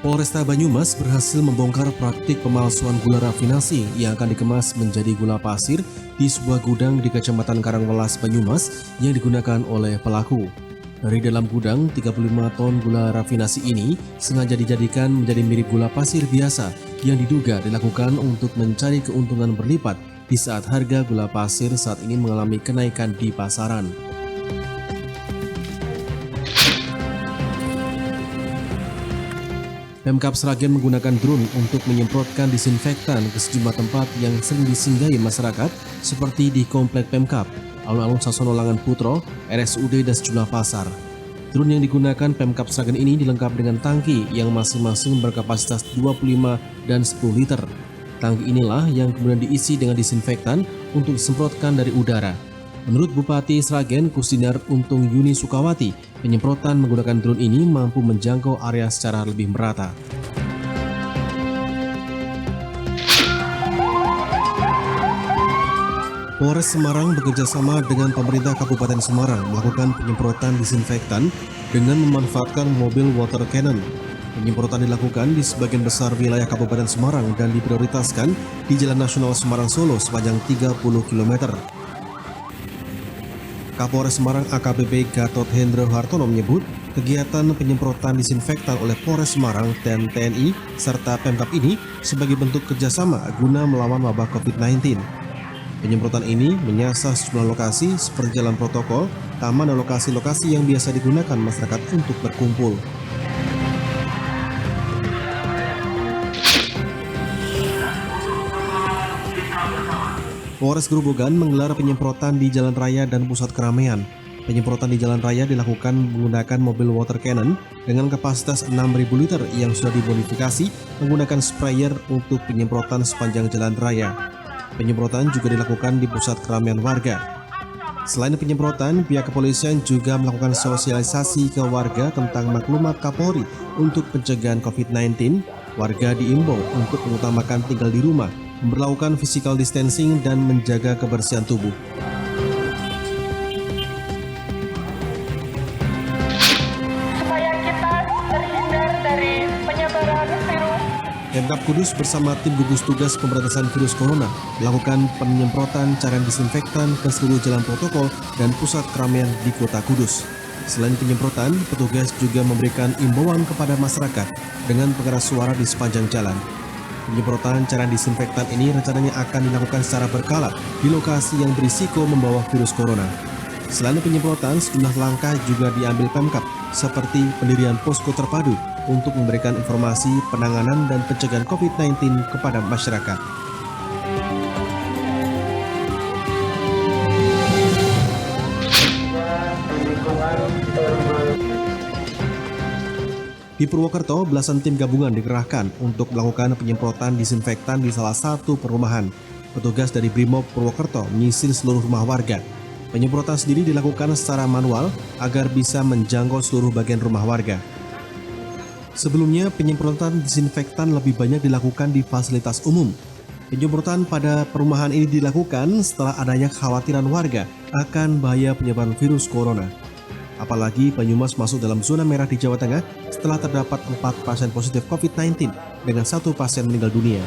Polresta Banyumas berhasil membongkar praktik pemalsuan gula rafinasi yang akan dikemas menjadi gula pasir di sebuah gudang di Kecamatan Karangwelas, Banyumas yang digunakan oleh pelaku. Dari dalam gudang, 35 ton gula rafinasi ini sengaja dijadikan menjadi mirip gula pasir biasa yang diduga dilakukan untuk mencari keuntungan berlipat di saat harga gula pasir saat ini mengalami kenaikan di pasaran. Pemkab Sragen menggunakan drone untuk menyemprotkan disinfektan ke sejumlah tempat yang sering disinggahi masyarakat seperti di Komplek Pemkab, Alun-Alun Sasono Langan Putro, RSUD dan sejumlah pasar. Drone yang digunakan Pemkab Sragen ini dilengkapi dengan tangki yang masing-masing berkapasitas 25 dan 10 liter. Tangki inilah yang kemudian diisi dengan disinfektan untuk disemprotkan dari udara. Menurut Bupati Sragen Kustinar Untung Yuni Sukawati, penyemprotan menggunakan drone ini mampu menjangkau area secara lebih merata. Polres Semarang bekerjasama dengan pemerintah Kabupaten Semarang melakukan penyemprotan disinfektan dengan memanfaatkan mobil water cannon. Penyemprotan dilakukan di sebagian besar wilayah Kabupaten Semarang dan diprioritaskan di Jalan Nasional Semarang-Solo sepanjang 30 km. Kapolres Semarang AKBP Gatot Hendro Hartono menyebut kegiatan penyemprotan disinfektan oleh Polres Semarang dan TNI serta Pemkab ini sebagai bentuk kerjasama guna melawan wabah COVID-19. Penyemprotan ini menyasar sejumlah lokasi seperti jalan protokol, taman dan lokasi-lokasi yang biasa digunakan masyarakat untuk berkumpul. Polres Grobogan menggelar penyemprotan di jalan raya dan pusat keramaian. Penyemprotan di jalan raya dilakukan menggunakan mobil water cannon dengan kapasitas 6.000 liter yang sudah dimodifikasi menggunakan sprayer untuk penyemprotan sepanjang jalan raya. Penyemprotan juga dilakukan di pusat keramaian warga. Selain penyemprotan, pihak kepolisian juga melakukan sosialisasi ke warga tentang maklumat Kapolri untuk pencegahan COVID-19. Warga diimbau untuk mengutamakan tinggal di rumah, memperlakukan physical distancing dan menjaga kebersihan tubuh. Supaya kita terhindar dari penyebaran virus. Pemkab Kudus bersama tim gugus tugas pemberantasan virus corona melakukan penyemprotan cairan disinfektan ke seluruh jalan protokol dan pusat keramaian di Kota Kudus. Selain penyemprotan, petugas juga memberikan imbauan kepada masyarakat dengan pengeras suara di sepanjang jalan. Penyemprotan cairan disinfektan ini rencananya akan dilakukan secara berkala di lokasi yang berisiko membawa virus corona. Selain penyemprotan, sejumlah langkah juga diambil Pemkab, seperti pendirian posko terpadu untuk memberikan informasi penanganan dan pencegahan COVID-19 kepada masyarakat. Di Purwokerto, belasan tim gabungan dikerahkan untuk melakukan penyemprotan disinfektan di salah satu perumahan. Petugas dari Brimob Purwokerto menyisir seluruh rumah warga. Penyemprotan sendiri dilakukan secara manual agar bisa menjangkau seluruh bagian rumah warga. Sebelumnya, penyemprotan disinfektan lebih banyak dilakukan di fasilitas umum. Penyemprotan pada perumahan ini dilakukan setelah adanya kekhawatiran warga akan bahaya penyebaran virus corona. Apalagi Banyumas masuk dalam zona merah di Jawa Tengah setelah terdapat 4 pasien positif COVID-19 dengan 1 pasien meninggal dunia.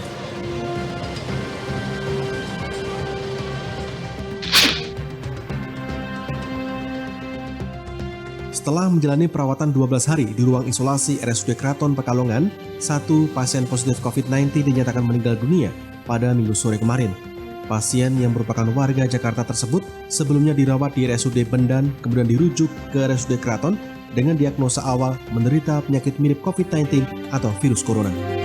Setelah menjalani perawatan 12 hari di ruang isolasi RSUD Kraton Pekalongan, 1 pasien positif COVID-19 dinyatakan meninggal dunia pada Minggu sore kemarin. Pasien yang merupakan warga Jakarta tersebut sebelumnya dirawat di RSUD Bendan, kemudian dirujuk ke RSUD Kraton dengan diagnosa awal menderita penyakit mirip COVID-19 atau virus corona.